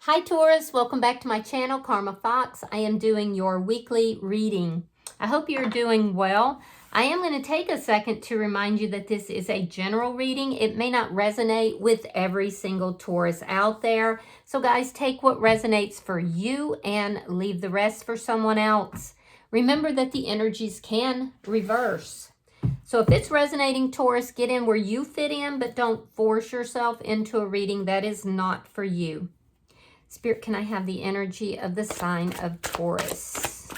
Hi Taurus, welcome back to my channel, Karma Fox. I am doing your weekly reading. I hope you're doing well. I am going to take a second to remind you that this is a general reading. It may not resonate with every single Taurus out there. So guys, take what resonates for you and leave the rest for someone else. Remember that the energies can reverse. So if it's resonating, Taurus, get in where you fit in, but don't force yourself into a reading that is not for you. Spirit, can I have the energy of the sign of Taurus?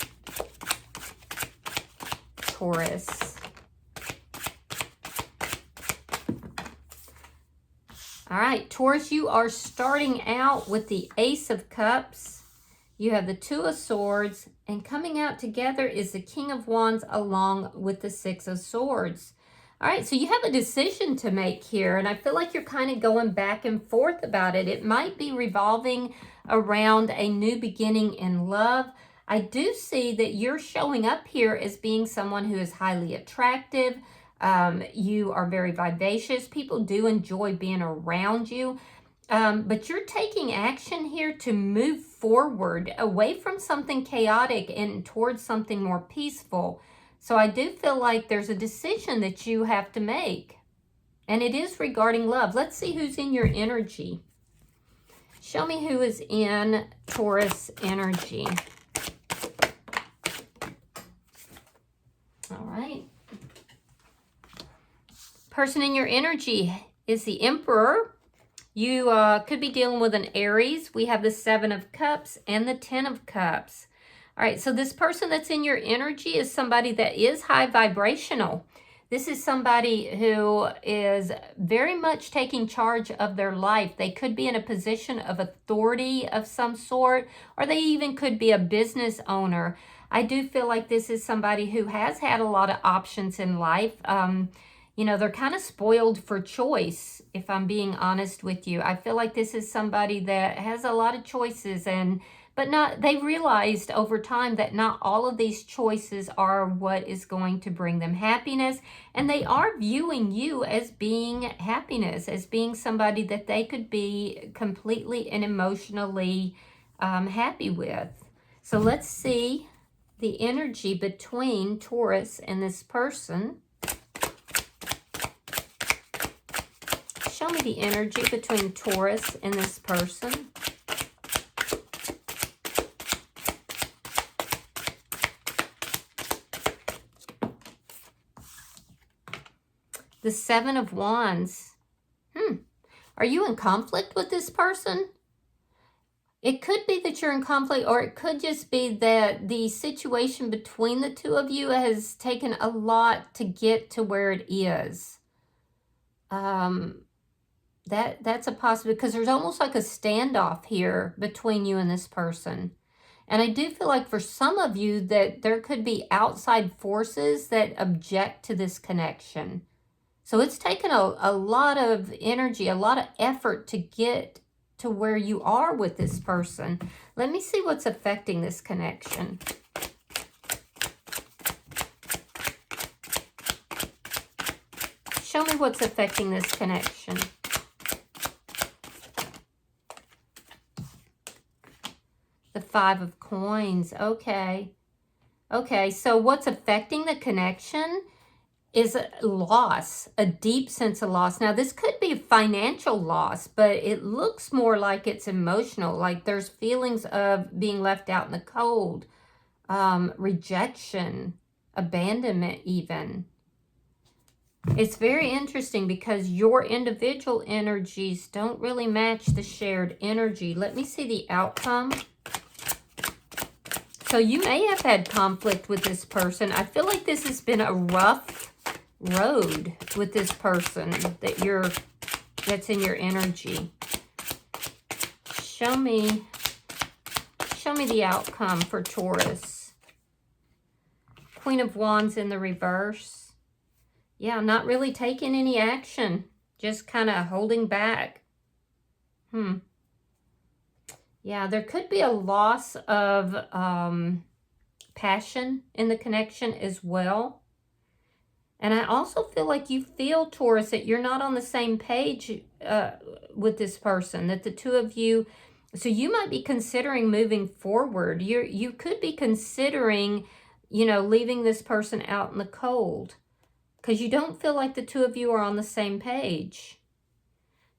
Taurus. All right, Taurus, you are starting out with the Ace of Cups. You have the Two of Swords, and coming out together is the King of Wands along with the Six of Swords. All right, so you have a decision to make here, and I feel like you're kind of going back and forth about it. It might be revolving around a new beginning in love. I do see that you're showing up here as being someone who is highly attractive. You are very vivacious. People do enjoy being around you. But you're taking action here to move forward away from something chaotic and towards something more peaceful. So I do feel like there's a decision that you have to make. And it is regarding love. Let's see who's in your energy. Show me who is in Taurus energy. All right. Person in your energy is the Emperor. You could be dealing with an Aries. We have the Seven of Cups and the Ten of Cups. All right, so this person that's in your energy is somebody that is high vibrational. This is somebody who is very much taking charge of their life. They could be in a position of authority of some sort, or they even could be a business owner. I do feel like this is somebody who has had a lot of options in life. You know, they're kind of spoiled for choice, if I'm being honest with you. I feel like this is somebody that has a lot of choices, but they realized over time that not all of these choices are what is going to bring them happiness. And they are viewing you as being happiness, as being somebody that they could be completely and emotionally happy with. So let's see the energy between Taurus and this person. Show me the energy between Taurus and this person. The Seven of Wands. Are you in conflict with this person? It could be that you're in conflict, or it could just be that the situation between the two of you has taken a lot to get to where it is. That's a possibility, because there's almost like a standoff here between you and this person. And I do feel like for some of you that there could be outside forces that object to this connection. So it's taken a lot of energy, a lot of effort to get to where you are with this person. Let me see what's affecting this connection. Show me what's affecting this connection. The Five of Coins. Okay. Okay, so what's affecting the connection is a loss, a deep sense of loss. Now, this could be a financial loss, but it looks more like it's emotional, like there's feelings of being left out in the cold, rejection, abandonment even. It's very interesting because your individual energies don't really match the shared energy. Let me see the outcome. So you may have had conflict with this person. I feel like this has been a rough road with this person that's in your energy. Show me the outcome for Taurus. Queen of Wands in the reverse. Yeah, not really taking any action, just kind of holding back. Yeah, there could be a loss of passion in the connection as well. And I also feel like you feel, Taurus, that you're not on the same page with this person, that the two of you So you might be considering moving forward. You could be considering, you know, leaving this person out in the cold because you don't feel like the two of you are on the same page.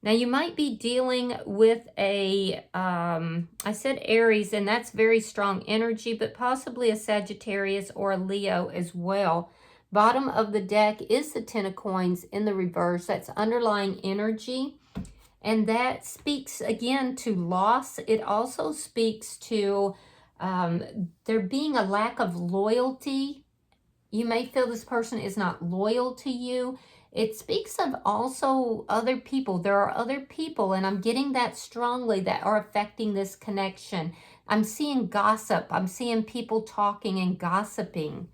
Now, you might be dealing with a, I said Aries, and that's very strong energy, but possibly a Sagittarius or a Leo as well. Bottom of the deck is the Ten of Coins in the reverse. That's underlying energy. And that speaks, again, to loss. It also speaks to there being a lack of loyalty. You may feel this person is not loyal to you. It speaks of also other people. There are other people, and I'm getting that strongly, that are affecting this connection. I'm seeing gossip. I'm seeing people talking and gossiping.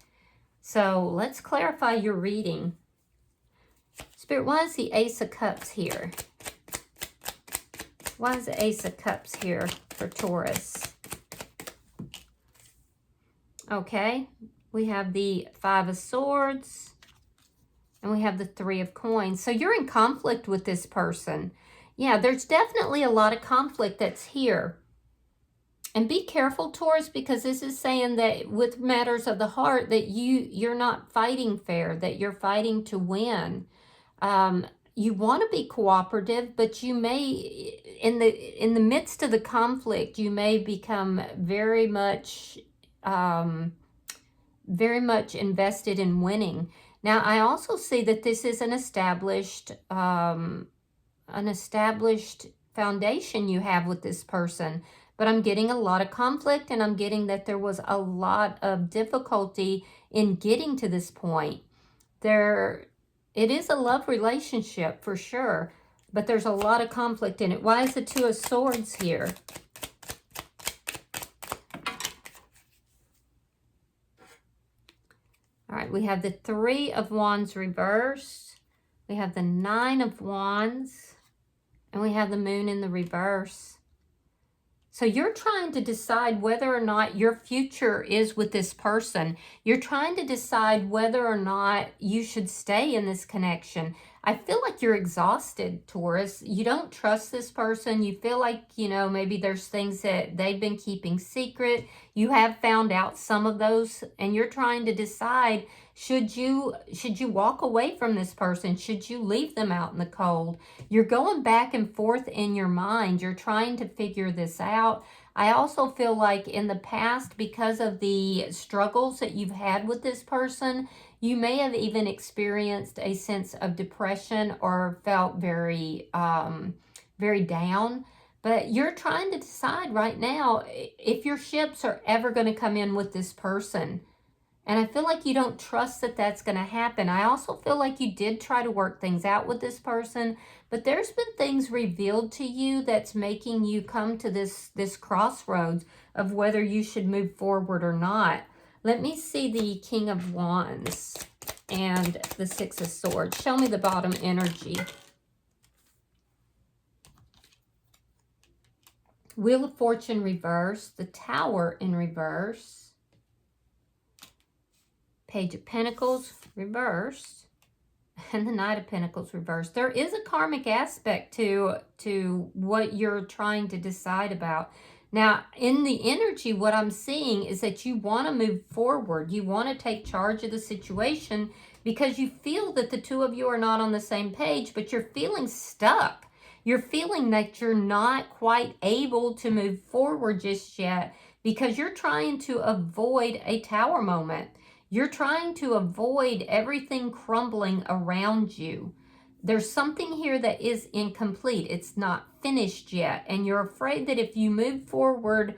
So let's clarify your reading. Spirit, why is the Ace of Cups here? Why is the Ace of Cups here for Taurus? Okay, we have the Five of Swords. And we have the Three of Coins. So you're in conflict with this person. Yeah, there's definitely a lot of conflict that's here. And be careful, Taurus, because this is saying that with matters of the heart that you're not fighting fair, that you're fighting to win. You want to be cooperative, but you may, in the midst of the conflict, you may become very much invested in winning. Now, I also see that this is an established foundation you have with this person, but I'm getting a lot of conflict, and I'm getting that there was a lot of difficulty in getting to this point. It is a love relationship for sure, but there's a lot of conflict in it. Why is the Two of Swords here? All right, we have the Three of Wands reversed. We have the Nine of Wands. And we have the Moon in the reverse. So you're trying to decide whether or not your future is with this person. You're trying to decide whether or not you should stay in this connection. I feel like you're exhausted, Taurus. You don't trust this person. You feel like, you know, maybe there's things that they've been keeping secret. You have found out some of those, and you're trying to decide, should you walk away from this person? Should you leave them out in the cold? You're going back and forth in your mind. You're trying to figure this out. I also feel like in the past, because of the struggles that you've had with this person, you may have even experienced a sense of depression or felt very, very down. But you're trying to decide right now if your ships are ever going to come in with this person. And I feel like you don't trust that that's going to happen. I also feel like you did try to work things out with this person, but there's been things revealed to you that's making you come to this crossroads of whether you should move forward or not. Let me see the King of Wands and the Six of Swords. Show me the bottom energy. Wheel of Fortune reversed, the Tower in reverse, Page of Pentacles reversed, and the Knight of Pentacles reversed. There is a karmic aspect to what you're trying to decide about. Now, in the energy, what I'm seeing is that you want to move forward. You want to take charge of the situation because you feel that the two of you are not on the same page, but you're feeling stuck. You're feeling that you're not quite able to move forward just yet because you're trying to avoid a tower moment. You're trying to avoid everything crumbling around you. There's something here that is incomplete. It's not finished yet. And you're afraid that if you move forward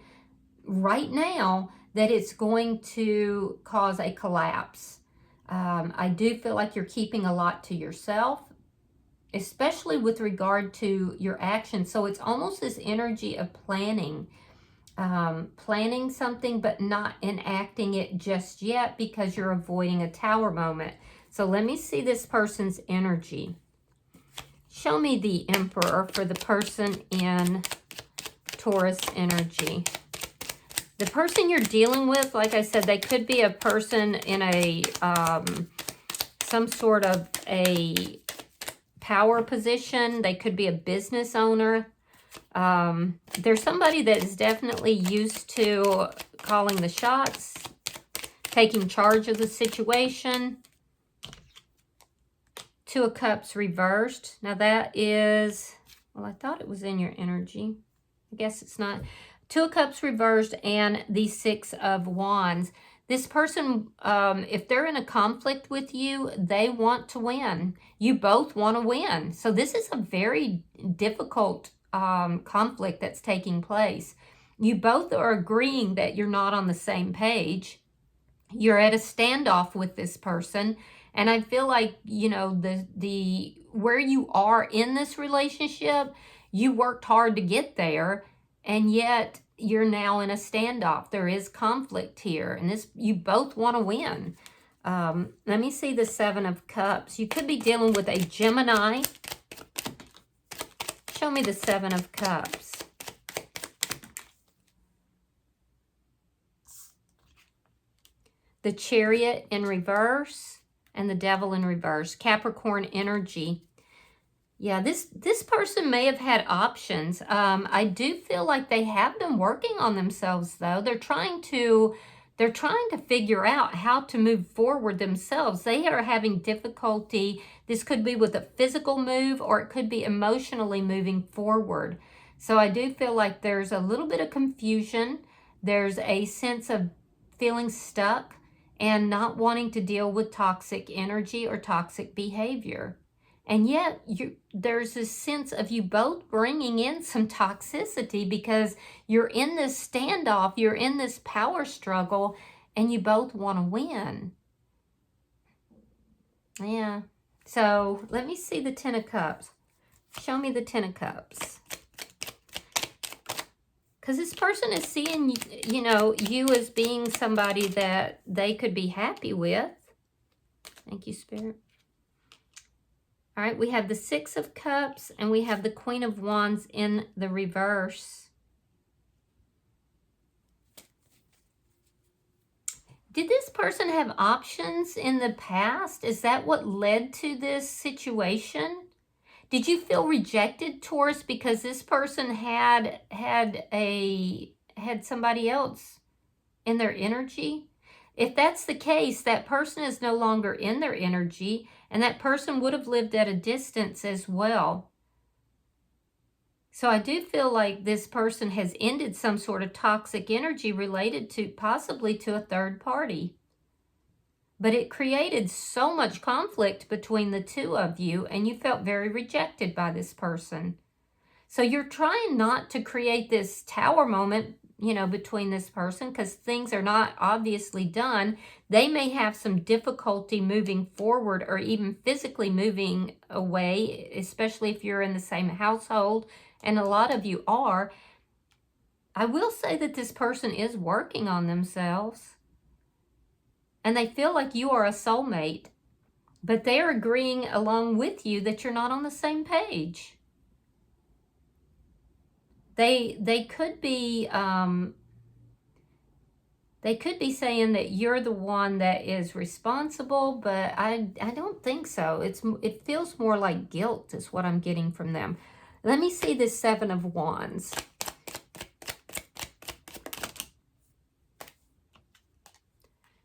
right now, that it's going to cause a collapse. I do feel like you're keeping a lot to yourself, especially with regard to your actions. So it's almost this energy of planning something but not enacting it just yet because you're avoiding a tower moment. So let me see this person's energy. Show me the Emperor for the person in Taurus energy. The person you're dealing with, like I said, they could be a person in a some sort of a power position. They could be a business owner. There's somebody that is definitely used to calling the shots, taking charge of the situation. Two of Cups reversed. Now that is, well, I thought it was in your energy. I guess it's not. Two of Cups reversed and the Six of Wands. This person, if they're in a conflict with you, they want to win. You both want to win. So this is a very difficult conflict that's taking place. You both are agreeing that you're not on the same page. You're at a standoff with this person. And I feel like, you know, the where you are in this relationship, you worked hard to get there, and yet you're now in a standoff. There is conflict here, and this, you both want to win. Let me see the Seven of Cups. You could be dealing with a Gemini. Show me the Seven of Cups. The Chariot in reverse and the Devil in reverse. Capricorn energy. Yeah, this person may have had options. I do feel like they have been working on themselves, though. They're trying to figure out how to move forward themselves. They are having difficulty. This could be with a physical move, or it could be emotionally moving forward. So I do feel like there's a little bit of confusion. There's a sense of feeling stuck and not wanting to deal with toxic energy or toxic behavior. And yet there's this sense of you both bringing in some toxicity because you're in this standoff, you're in this power struggle, and you both want to win. Yeah. So let me see the Ten of Cups. Show me the Ten of Cups. Because this person is seeing, you know, you as being somebody that they could be happy with. Thank you, Spirit. All right, we have the Six of Cups and we have the Queen of Wands in the reverse. Did this person have options in the past? Is that what led to this situation? Did you feel rejected, Taurus, because this person had somebody else in their energy? If that's the case, that person is no longer in their energy, and that person would have lived at a distance as well. So I do feel like this person has ended some sort of toxic energy related to possibly to a third party. But it created so much conflict between the two of you, and you felt very rejected by this person. So you're trying not to create this tower moment, you know, between this person, because things are not obviously done. They may have some difficulty moving forward or even physically moving away, especially if you're in the same household, and a lot of you are. I will say that this person is working on themselves, and they feel like you are a soulmate, but they're agreeing along with you that you're not on the same page. They could be saying that you're the one that is responsible, but I don't think so. It feels more like guilt is what I'm getting from them. Let me see this Seven of Wands.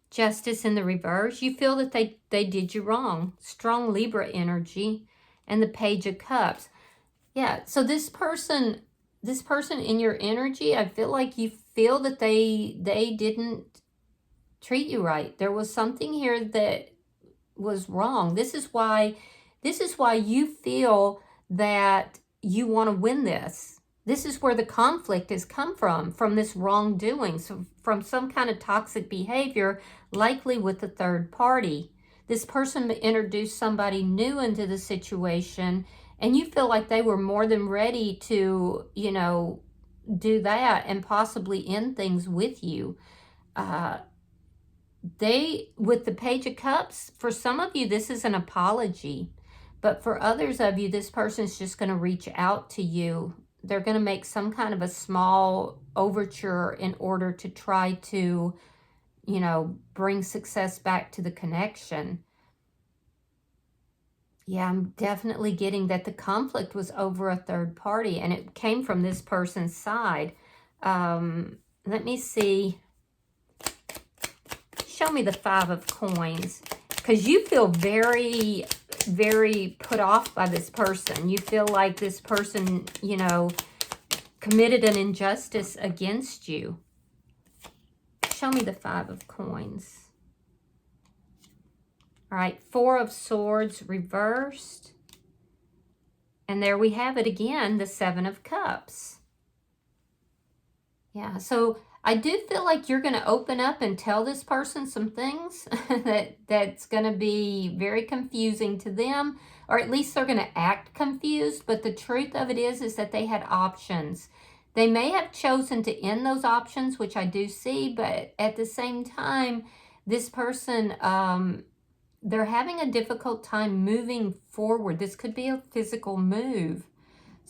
Justice in the reverse. You feel that they did you wrong. Strong Libra energy. And the Page of Cups. Yeah, so this person in your energy, I feel like you feel that they didn't treat you right. There was something here that was wrong. This is why you feel that you want to win this. This is where the conflict has come from this wrongdoing, so from some kind of toxic behavior, likely with the third party. This person introduced somebody new into the situation, and you feel like they were more than ready to, you know, do that and possibly end things with you. With the Page of Cups, for some of you, this is an apology. But for others of you, this person's just going to reach out to you. They're going to make some kind of a small overture in order to try to, you know, bring success back to the connection. Yeah, I'm definitely getting that the conflict was over a third party, and it came from this person's side. Let me see. Show me the Five of Coins, because you feel very, very put off by this person. You feel like this person, you know, committed an injustice against you. Show me the Five of Coins. All right, Four of Swords reversed. And there we have it again, the Seven of Cups. Yeah, so I do feel like you're going to open up and tell this person some things that's going to be very confusing to them, or at least they're going to act confused. But the truth of it is that they had options. They may have chosen to end those options, which I do see, but at the same time, this person, they're having a difficult time moving forward. This could be a physical move.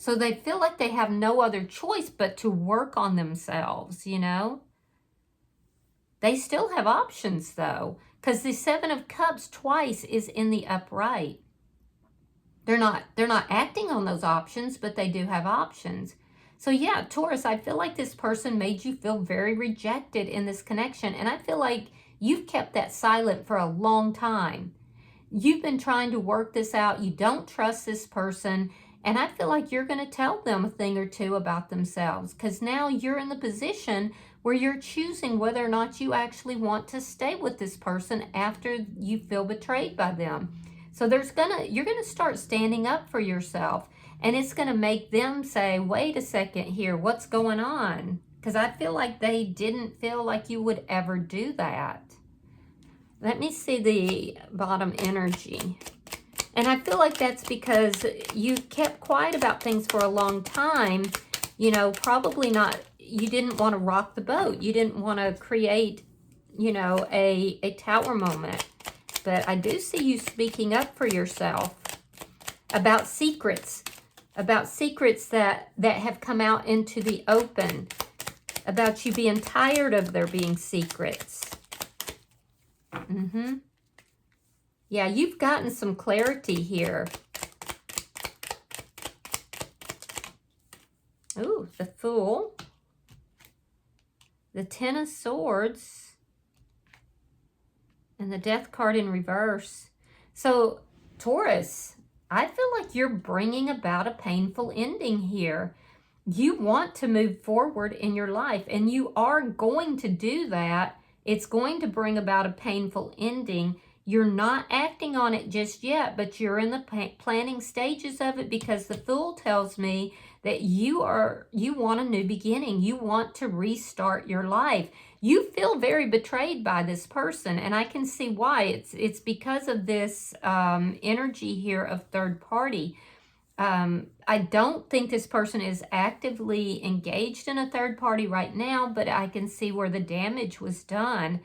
So they feel like they have no other choice but to work on themselves, you know. They still have options, though, because the Seven of Cups twice is in the upright. They're not acting on those options, but they do have options. So yeah, Taurus, I feel like this person made you feel very rejected in this connection, and I feel like you've kept that silent for a long time. You've been trying to work this out. You don't trust this person. And I feel like you're going to tell them a thing or two about themselves, because now you're in the position where you're choosing whether or not you actually want to stay with this person after you feel betrayed by them. So you're going to start standing up for yourself, and it's going to make them say, wait a second here, what's going on? Because I feel like they didn't feel like you would ever do that. Let me see the bottom energy. And I feel like that's because you kept quiet about things for a long time. You know, probably not, you didn't want to rock the boat. You didn't want to create, you know, a tower moment. But I do see you speaking up for yourself about secrets that have come out into the open, about you being tired of there being secrets. Yeah, you've gotten some clarity here. Ooh, the Fool. The Ten of Swords. And the Death card in reverse. So, Taurus, I feel like you're bringing about a painful ending here. You want to move forward in your life, and you are going to do that. It's going to bring about a painful ending. You're not acting on it just yet, but you're in the planning stages of it, because the Fool tells me that you want a new beginning. You want to restart your life. You feel very betrayed by this person, and I can see why. It's because of this energy here of third party. I don't think this person is actively engaged in a third party right now, but I can see where the damage was done.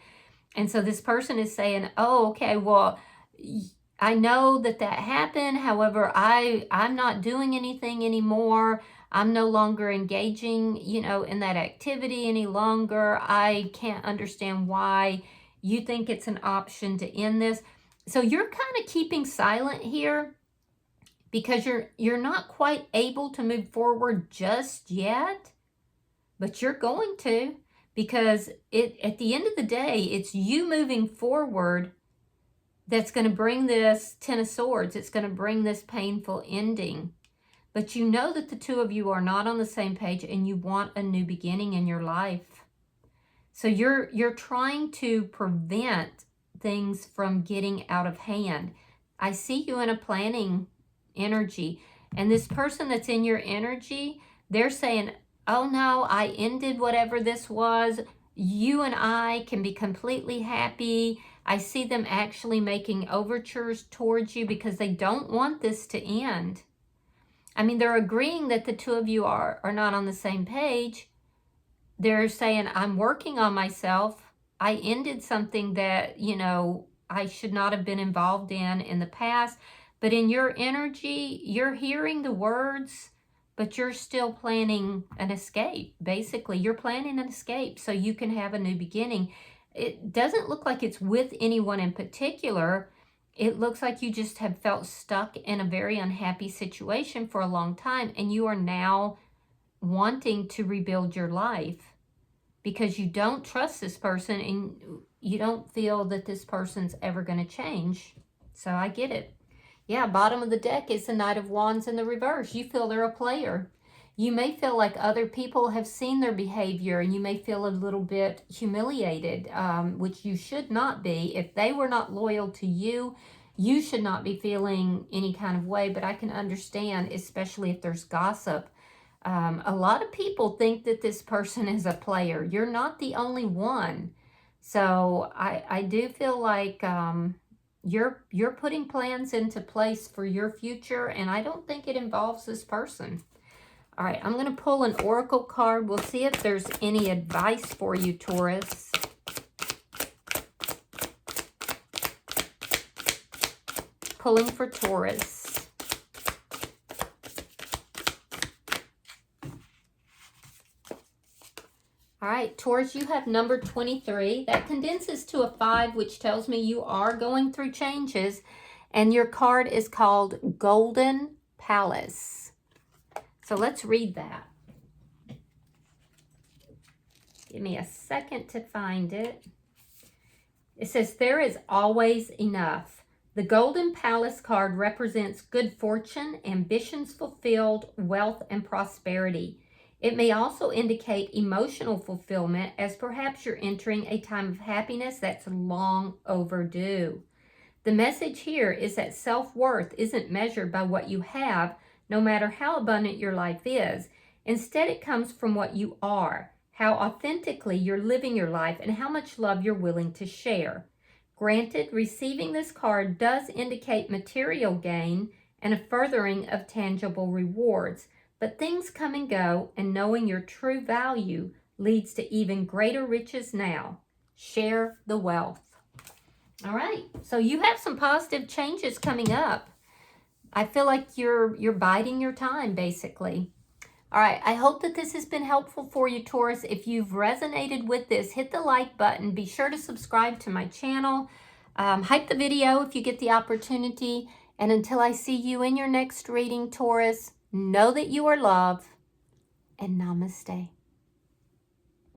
And so this person is saying, oh, okay, well, I know that happened. However, I'm not doing anything anymore. I'm no longer engaging, you know, in that activity any longer. I can't understand why you think it's an option to end this. So you're kind of keeping silent here, because you're not quite able to move forward just yet, but you're going to, because at the end of the day, it's you moving forward that's going to bring this Ten of Swords. It's going to bring this painful ending. But you know that the two of you are not on the same page, and you want a new beginning in your life. So you're trying to prevent things from getting out of hand. I see you in a planning energy, and this person that's in your energy, they're saying, oh no, I ended whatever this was. You and I can be completely happy. I see them actually making overtures towards you because they don't want this to end. I mean, they're agreeing that the two of you are not on the same page. They're saying, I'm working on myself. I ended something that, you know, I should not have been involved in the past. But in your energy, you're hearing the words, but you're still planning an escape. Basically, you're planning an escape so you can have a new beginning. It doesn't look like it's with anyone in particular. it looks like you just have felt stuck in a very unhappy situation for a long time, and you are now wanting to rebuild your life because you don't trust this person and you don't feel that this person's ever going to change. So I get it. Yeah, bottom of the deck is the Knight of Wands in the reverse. You feel they're a player. You may feel like other people have seen their behavior, and you may feel a little bit humiliated, which you should not be. If they were not loyal to you, you should not be feeling any kind of way, but I can understand, especially if there's gossip. A lot of people think that this person is a player. You're not the only one. So I do feel like you're putting plans into place for your future, and I don't think it involves this person. All right, I'm going to pull an oracle card. We'll see if there's any advice for you, Taurus. Pulling for Taurus. All right, Taurus, you have number 23. That condenses to a 5, which tells me you are going through changes. And your card is called Golden Palace. So let's read that. Give me a second to find it. It says, there is always enough. The Golden Palace card represents good fortune, ambitions fulfilled, wealth, and prosperity. It may also indicate emotional fulfillment, as perhaps you're entering a time of happiness that's long overdue. The message here is that self-worth isn't measured by what you have, no matter how abundant your life is. Instead, it comes from what you are, how authentically you're living your life, and how much love you're willing to share. Granted, receiving this card does indicate material gain and a furthering of tangible rewards. But things come and go, and knowing your true value leads to even greater riches now. Share the wealth. All right, so you have some positive changes coming up. I feel like you're biding your time, basically. All right, I hope that this has been helpful for you, Taurus. If you've resonated with this, hit the like button. Be sure to subscribe to my channel. Hype the video if you get the opportunity. And until I see you in your next reading, Taurus, know that you are loved, and namaste.